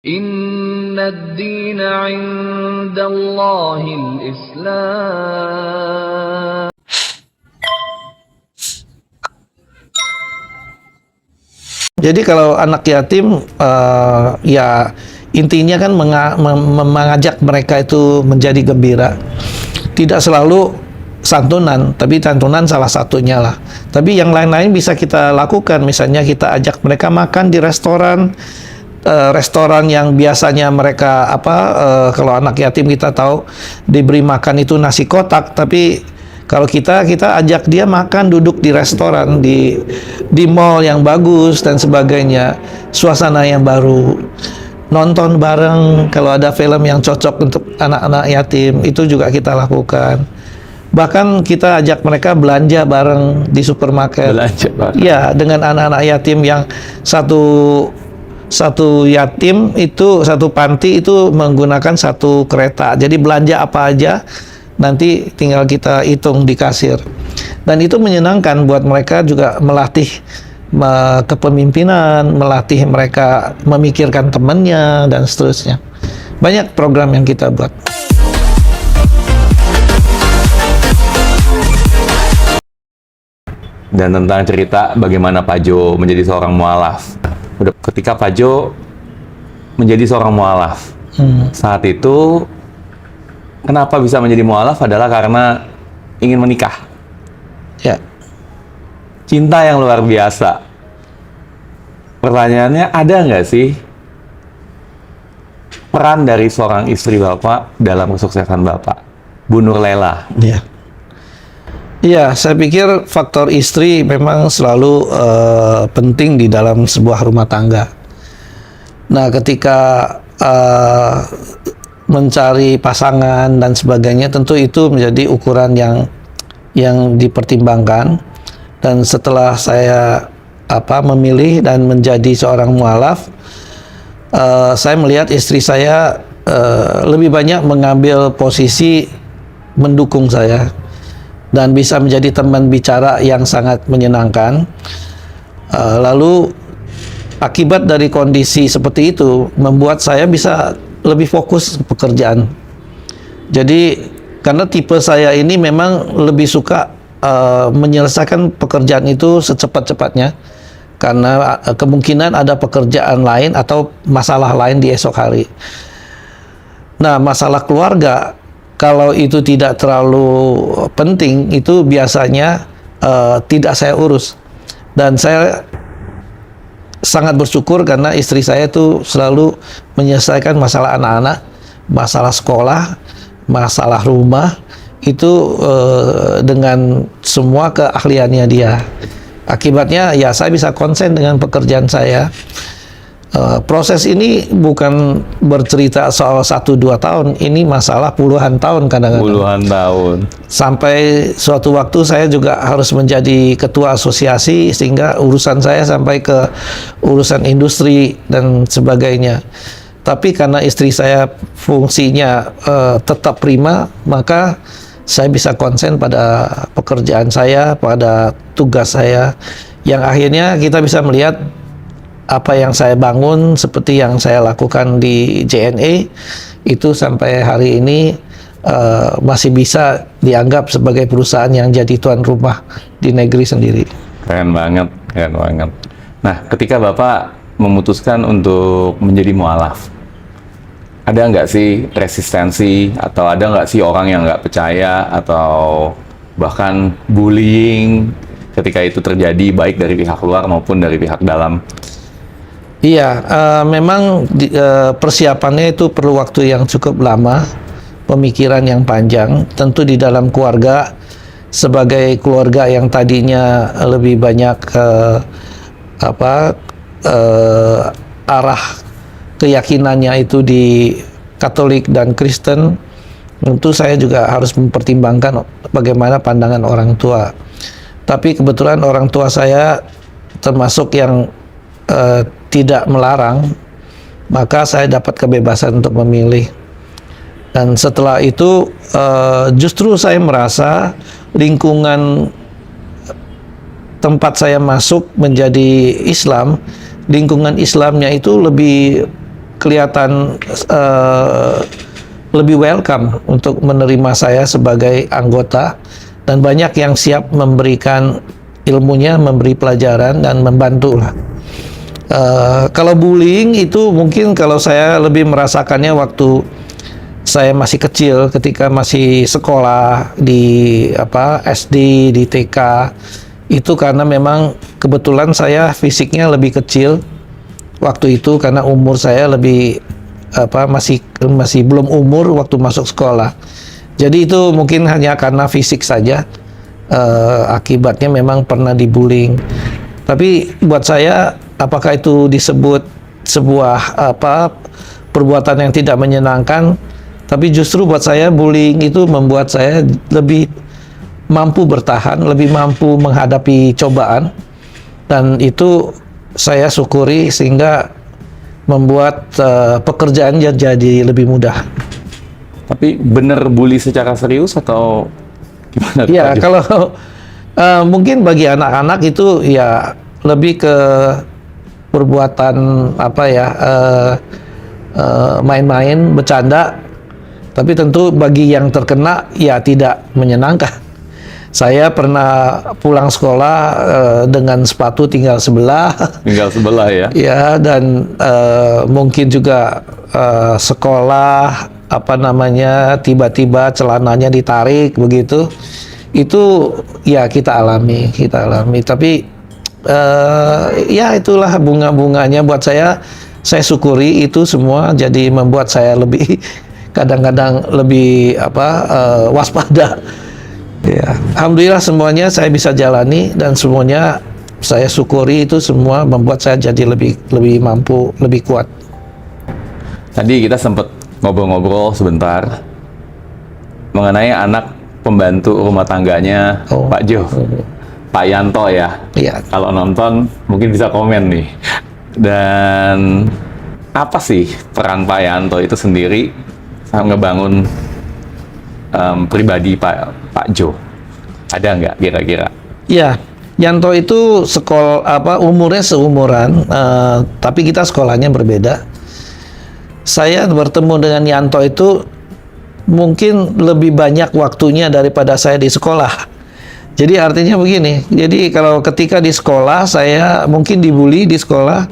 Inna ad-dina 'indallahil Islam. Jadi kalau anak yatim, ya intinya kan mengajak mereka itu menjadi gembira. Tidak selalu santunan, tapi santunan salah satunya lah. Tapi yang lain-lain bisa kita lakukan. Misalnya kita ajak mereka makan di restoran, restoran yang biasanya mereka kalau anak yatim kita tahu diberi makan itu nasi kotak, tapi kalau kita ajak dia makan duduk di restoran, di mall yang bagus dan sebagainya, suasana yang baru, nonton bareng kalau ada film yang cocok untuk anak-anak yatim, itu juga kita lakukan. Bahkan kita ajak mereka belanja bareng di supermarket. Belanja bareng. Ya, dengan anak-anak yatim yang satu yatim itu, satu panti itu menggunakan satu kereta. Jadi belanja apa aja nanti tinggal kita hitung di kasir. Dan itu menyenangkan buat mereka, juga melatih kepemimpinan, melatih mereka memikirkan temannya dan seterusnya. Banyak program yang kita buat. Dan tentang cerita bagaimana Pak Jo menjadi seorang mualaf. Ketika Pak Jo menjadi seorang mualaf, saat itu kenapa bisa menjadi mualaf adalah karena ingin menikah. Ya. Cinta yang luar biasa. Pertanyaannya, ada nggak sih peran dari seorang istri Bapak dalam kesuksesan Bapak, Bu Nurlela? Ya. Iya, saya pikir faktor istri memang selalu penting di dalam sebuah rumah tangga. Nah, ketika mencari pasangan dan sebagainya, tentu itu menjadi ukuran yang dipertimbangkan. Dan setelah saya memilih dan menjadi seorang mualaf, saya melihat istri saya lebih banyak mengambil posisi mendukung saya dan bisa menjadi teman bicara yang sangat menyenangkan. Lalu akibat dari kondisi seperti itu membuat saya bisa lebih fokus ke pekerjaan. Jadi karena tipe saya ini memang lebih suka menyelesaikan pekerjaan itu secepat-cepatnya, karena kemungkinan ada pekerjaan lain atau masalah lain di esok hari. Nah, masalah keluarga, kalau itu tidak terlalu penting, itu biasanya tidak saya urus. Dan saya sangat bersyukur karena istri saya itu selalu menyelesaikan masalah anak-anak, masalah sekolah, masalah rumah, itu dengan semua keahliannya dia. Akibatnya ya saya bisa konsen dengan pekerjaan saya. Proses ini bukan bercerita soal 1-2 tahun, ini masalah puluhan tahun kadang-kadang. Puluhan tahun. Sampai suatu waktu saya juga harus menjadi ketua asosiasi, sehingga urusan saya sampai ke urusan industri dan sebagainya. Tapi karena istri saya fungsinya tetap prima, maka saya bisa konsen pada pekerjaan saya, pada tugas saya, yang akhirnya kita bisa melihat apa yang saya bangun, seperti yang saya lakukan di JNE, itu sampai hari ini masih bisa dianggap sebagai perusahaan yang jadi tuan rumah di negeri sendiri. Keren banget, keren banget. Nah, ketika Bapak memutuskan untuk menjadi mualaf, ada nggak sih resistensi, atau ada nggak sih orang yang nggak percaya, atau bahkan bullying ketika itu terjadi, baik dari pihak luar maupun dari pihak dalam? Iya, memang persiapannya itu perlu waktu yang cukup lama, pemikiran yang panjang. Tentu di dalam keluarga, sebagai keluarga yang tadinya lebih banyak arah keyakinannya itu di Katolik dan Kristen, tentu saya juga harus mempertimbangkan bagaimana pandangan orang tua. Tapi kebetulan orang tua saya termasuk yang tidak melarang, maka saya dapat kebebasan untuk memilih. Dan setelah itu justru saya merasa lingkungan tempat saya masuk menjadi Islam, lingkungan Islamnya itu lebih kelihatan lebih welcome untuk menerima saya sebagai anggota, dan banyak yang siap memberikan ilmunya, memberi pelajaran dan membantu lah. Kalau bullying itu mungkin kalau saya lebih merasakannya waktu saya masih kecil, ketika masih sekolah di SD, di TK, itu karena memang kebetulan saya fisiknya lebih kecil waktu itu karena umur saya lebih masih belum umur waktu masuk sekolah. Jadi itu mungkin hanya karena fisik saja, akibatnya memang pernah dibullying. Tapi buat saya, apakah itu disebut sebuah perbuatan yang tidak menyenangkan? Tapi justru buat saya bullying itu membuat saya lebih mampu bertahan, lebih mampu menghadapi cobaan, dan itu saya syukuri sehingga membuat pekerjaan jadi lebih mudah. Tapi bener bully secara serius atau gimana? Ya, kalau mungkin bagi anak-anak itu ya lebih ke perbuatan main-main, bercanda. Tapi tentu bagi yang terkena ya tidak menyenangkan. Saya pernah pulang sekolah dengan sepatu tinggal sebelah. Tinggal sebelah ya? Ya, dan mungkin juga sekolah tiba-tiba celananya ditarik begitu. Itu ya kita alami. Tapi ya itulah bunga-bunganya buat saya syukuri itu semua, jadi membuat saya lebih kadang-kadang lebih waspada. Ya, alhamdulillah semuanya saya bisa jalani dan semuanya saya syukuri, itu semua membuat saya jadi lebih mampu, lebih kuat. Tadi kita sempat ngobrol-ngobrol sebentar mengenai anak pembantu rumah tangganya Pak Jo, Pak Yanto ya. Iya. Kalau nonton mungkin bisa komen nih. Dan apa sih peran Pak Yanto itu sendiri ngebangun pribadi Pak Jo? Ada nggak kira-kira? Ya, Yanto itu umurnya seumuran, tapi kita sekolahnya berbeda. Saya bertemu dengan Yanto itu mungkin lebih banyak waktunya daripada saya di sekolah. Jadi artinya begini, jadi kalau ketika di sekolah saya mungkin dibully di sekolah,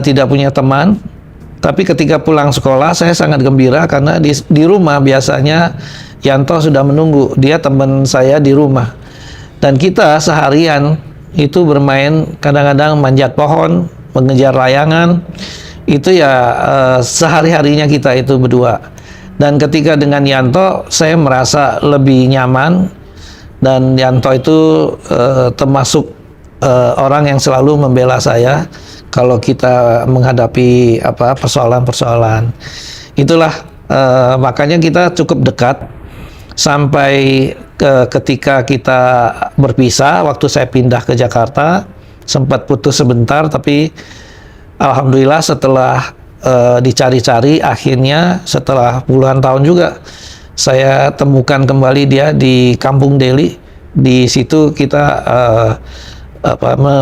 tidak punya teman. Tapi ketika pulang sekolah saya sangat gembira karena di rumah biasanya Yanto sudah menunggu, dia teman saya di rumah. Dan kita seharian itu bermain, kadang-kadang manjat pohon, mengejar layangan. Itu ya sehari-harinya kita itu berdua. Dan ketika dengan Yanto saya merasa lebih nyaman, dan Yanto itu termasuk orang yang selalu membela saya kalau kita menghadapi persoalan-persoalan. Itulah makanya kita cukup dekat sampai ketika kita berpisah waktu saya pindah ke Jakarta, sempat putus sebentar, tapi alhamdulillah setelah dicari-cari akhirnya setelah puluhan tahun juga saya temukan kembali dia di Kampung Deli. Di situ kita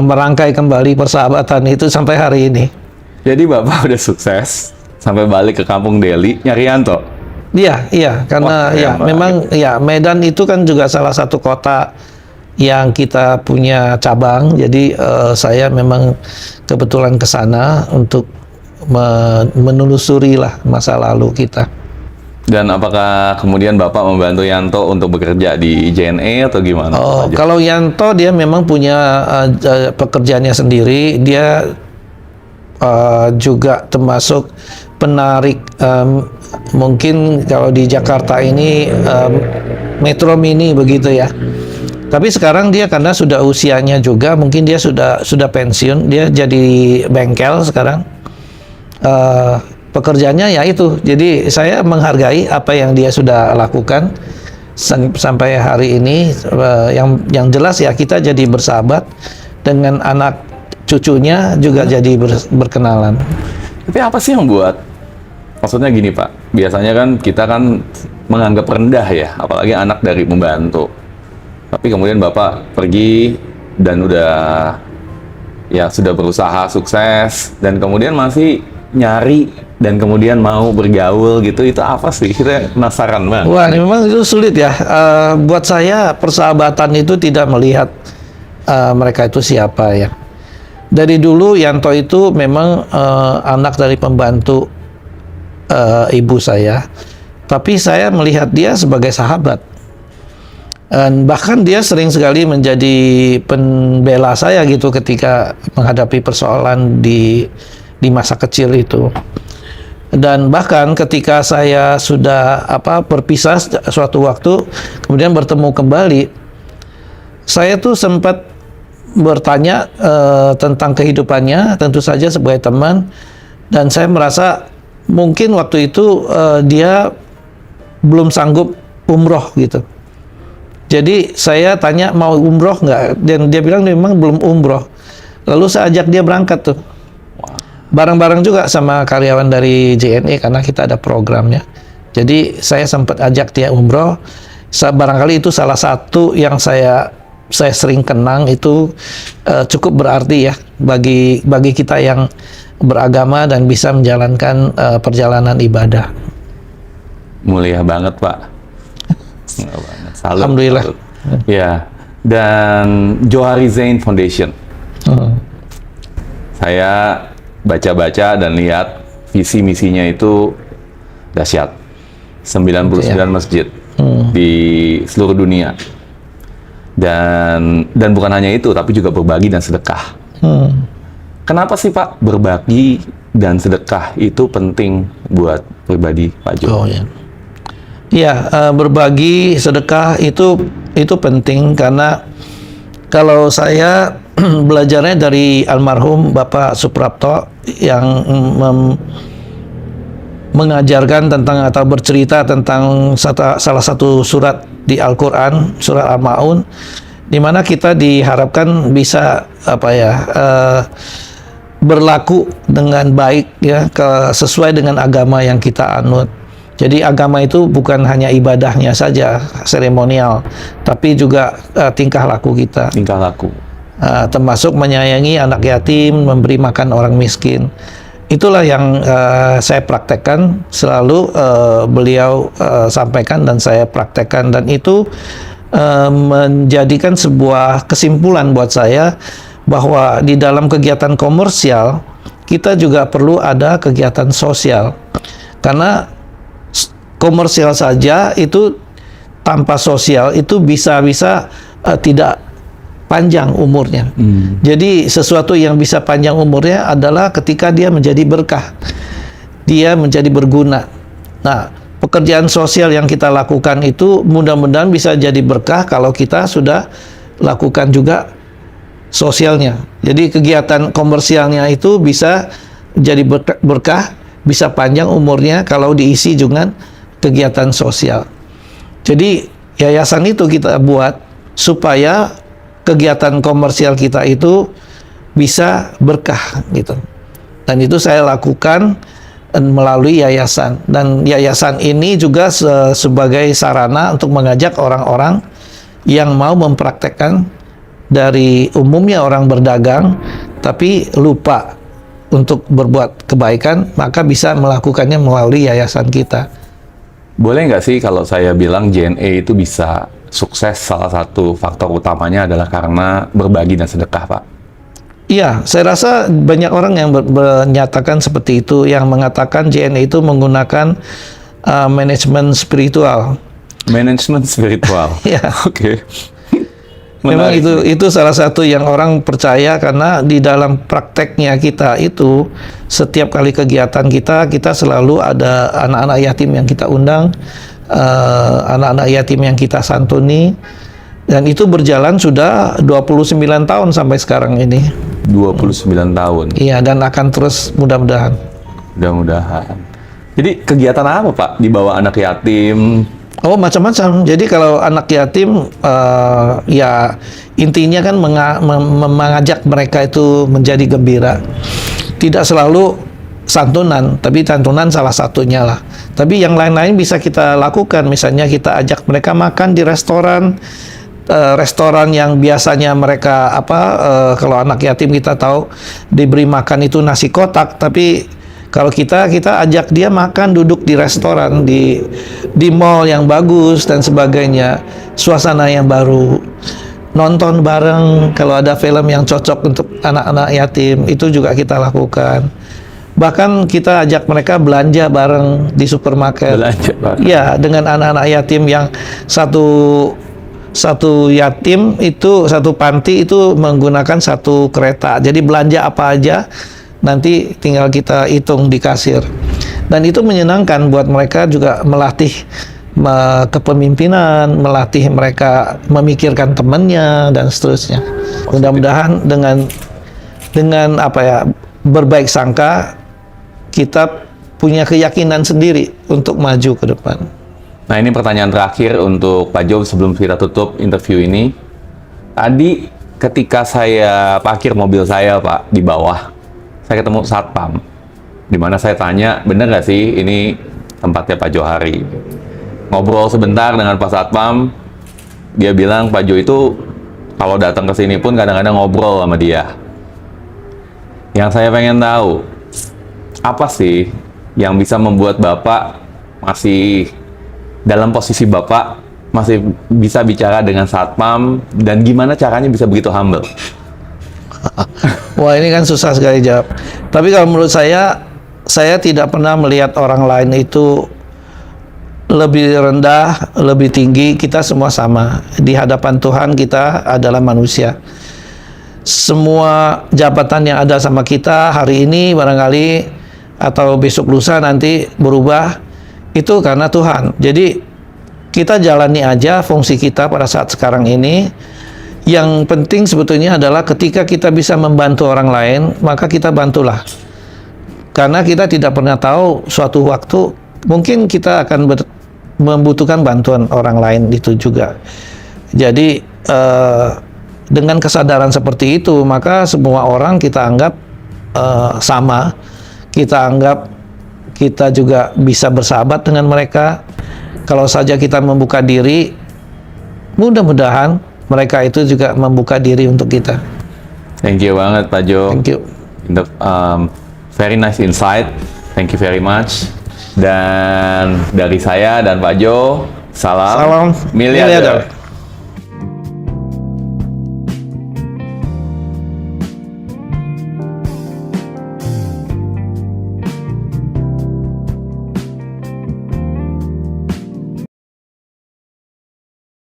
merangkai kembali persahabatan itu sampai hari ini. Jadi Bapak udah sukses sampai balik ke Kampung Deli nyari Yanto? Iya, karena memang Medan itu kan juga salah satu kota yang kita punya cabang. Jadi saya memang kebetulan ke sana untuk menelusuri lah masa lalu kita. Dan apakah kemudian Bapak membantu Yanto untuk bekerja di JNE atau gimana? Kalau Yanto dia memang punya pekerjaannya sendiri. Dia juga termasuk penarik, mungkin kalau di Jakarta ini Metro Mini begitu ya. Tapi sekarang dia karena sudah usianya juga, mungkin dia sudah pensiun, dia jadi bengkel sekarang. Pekerjaannya ya itu. Jadi saya menghargai apa yang dia sudah lakukan sampai hari ini. Yang jelas ya kita jadi bersahabat, dengan anak cucunya juga jadi berkenalan. Tapi apa sih yang buat, maksudnya gini Pak, biasanya kan kita kan menganggap rendah ya, apalagi anak dari pembantu. Tapi kemudian Bapak pergi dan sudah berusaha sukses, dan kemudian masih nyari dan kemudian mau bergaul gitu, itu apa sih? Kita penasaran banget. Wah, ini memang itu sulit ya. Buat saya persahabatan itu tidak melihat mereka itu siapa ya. Dari dulu Yanto itu memang anak dari pembantu ibu saya, tapi saya melihat dia sebagai sahabat. Dan bahkan dia sering sekali menjadi pembela saya gitu ketika menghadapi persoalan di masa kecil itu. Dan bahkan ketika saya sudah berpisah suatu waktu, kemudian bertemu kembali, saya tuh sempat bertanya tentang kehidupannya, tentu saja sebagai teman, dan saya merasa mungkin waktu itu dia belum sanggup umroh gitu. Jadi saya tanya mau umroh nggak, dan dia bilang memang belum umroh. Lalu saya ajak dia berangkat tuh, bareng-bareng juga sama karyawan dari JNE karena kita ada programnya. Jadi saya sempat ajak dia umroh. Barangkali itu salah satu yang saya sering kenang, itu cukup berarti ya bagi kita yang beragama dan bisa menjalankan perjalanan ibadah. Mulia banget, Pak. Mulia banget. Salut, Alhamdulillah. salut. Ya, dan Johari Zain Foundation. Saya baca-baca dan lihat visi misinya itu dahsyat. 99 masjid di seluruh dunia. Dan bukan hanya itu, tapi juga berbagi dan sedekah. Kenapa sih Pak berbagi dan sedekah itu penting buat pribadi Pak Jo? Oh ya. Iya, berbagi sedekah itu penting karena kalau saya belajarnya dari almarhum Bapak Suprapto yang mengajarkan tentang atau bercerita tentang salah satu surat di Al-Quran, surat Al-Ma'un, di mana kita diharapkan bisa berlaku dengan baik ya, sesuai dengan agama yang kita anut. Jadi agama itu bukan hanya ibadahnya saja, seremonial, tapi juga tingkah laku kita. Tingkah laku. Termasuk menyayangi anak yatim, memberi makan orang miskin. Itulah yang saya praktekkan, selalu beliau sampaikan dan saya praktekkan, dan itu menjadikan sebuah kesimpulan buat saya bahwa di dalam kegiatan komersial kita juga perlu ada kegiatan sosial, karena komersial saja itu tanpa sosial itu bisa tidak panjang umurnya. Jadi sesuatu yang bisa panjang umurnya adalah ketika dia menjadi berkah, dia menjadi berguna. Nah, pekerjaan sosial yang kita lakukan itu mudah-mudahan bisa jadi berkah kalau kita sudah lakukan juga sosialnya. Jadi kegiatan komersialnya itu bisa jadi berkah, bisa panjang umurnya kalau diisi dengan kegiatan sosial. Jadi yayasan itu kita buat supaya kegiatan komersial kita itu bisa berkah gitu. Dan itu saya lakukan melalui yayasan, dan yayasan ini juga sebagai sarana untuk mengajak orang-orang yang mau mempraktekkan dari umumnya orang berdagang tapi lupa untuk berbuat kebaikan, maka bisa melakukannya melalui yayasan kita. Boleh nggak sih kalau saya bilang JNE itu bisa sukses, salah satu faktor utamanya adalah karena berbagi dan sedekah, Pak? Iya, saya rasa banyak orang yang menyatakan seperti itu, yang mengatakan JNE itu menggunakan manajemen spiritual. Manajemen spiritual. Ya. Oke. Memang itu salah satu yang orang percaya, karena di dalam prakteknya kita itu setiap kali kegiatan kita selalu ada anak-anak yatim yang kita undang, anak-anak yatim yang kita santuni, dan itu berjalan sudah 29 tahun sampai sekarang ini. 29 tahun. Iya, dan akan terus mudah-mudahan. Mudah-mudahan. Jadi kegiatan apa Pak di bawah anak yatim? Oh, macam-macam. Jadi kalau anak yatim, ya intinya kan mengajak mereka itu menjadi gembira. Tidak selalu santunan, tapi santunan salah satunya lah. Tapi yang lain-lain bisa kita lakukan. Misalnya kita ajak mereka makan di restoran, restoran yang biasanya mereka kalau anak yatim kita tahu diberi makan itu nasi kotak, tapi Kalau kita ajak dia makan, duduk di restoran, di mall yang bagus dan sebagainya, suasana yang baru, nonton bareng kalau ada film yang cocok untuk anak-anak yatim, itu juga kita lakukan. Bahkan kita ajak mereka belanja bareng di supermarket. Belanja bareng. Ya, dengan anak-anak yatim yang satu yatim itu, satu panti itu menggunakan satu kereta. Jadi belanja apa aja nanti tinggal kita hitung di kasir. Dan itu menyenangkan buat mereka, juga melatih kepemimpinan, melatih mereka memikirkan temannya dan seterusnya. Mudah-mudahan dengan apa ya, berbaik sangka, kita punya keyakinan sendiri untuk maju ke depan. Nah, ini pertanyaan terakhir untuk Pak Jo sebelum kita tutup interview ini. Tadi ketika saya parkir mobil saya, Pak, di bawah, saya ketemu satpam, di mana saya tanya, bener nggak sih ini tempatnya Pak Johari? Ngobrol sebentar dengan Pak Satpam, dia bilang Pak Jo itu kalau datang ke sini pun kadang-kadang ngobrol sama dia. Yang saya pengen tahu, apa sih yang bisa membuat Bapak masih dalam posisi Bapak masih bisa bicara dengan satpam, dan gimana caranya bisa begitu humble? Wah, ini kan susah sekali jawab. Tapi kalau menurut saya tidak pernah melihat orang lain itu lebih rendah, lebih tinggi. Kita semua sama. Di hadapan Tuhan kita adalah manusia. Semua jabatan yang ada sama kita hari ini barangkali atau besok lusa nanti berubah, itu karena Tuhan. Jadi kita jalani aja fungsi kita pada saat sekarang ini. Yang penting sebetulnya adalah ketika kita bisa membantu orang lain, maka kita bantulah. Karena kita tidak pernah tahu suatu waktu mungkin kita akan membutuhkan bantuan orang lain itu juga. Jadi dengan kesadaran seperti itu, maka semua orang kita anggap sama. Kita anggap kita juga bisa bersahabat dengan mereka. Kalau saja kita membuka diri, mudah-mudahan mereka itu juga membuka diri untuk kita. Thank you banget Pak Jo. Thank you. Very nice insight. Thank you very much. Dan dari saya dan Pak Jo, salam miliarder.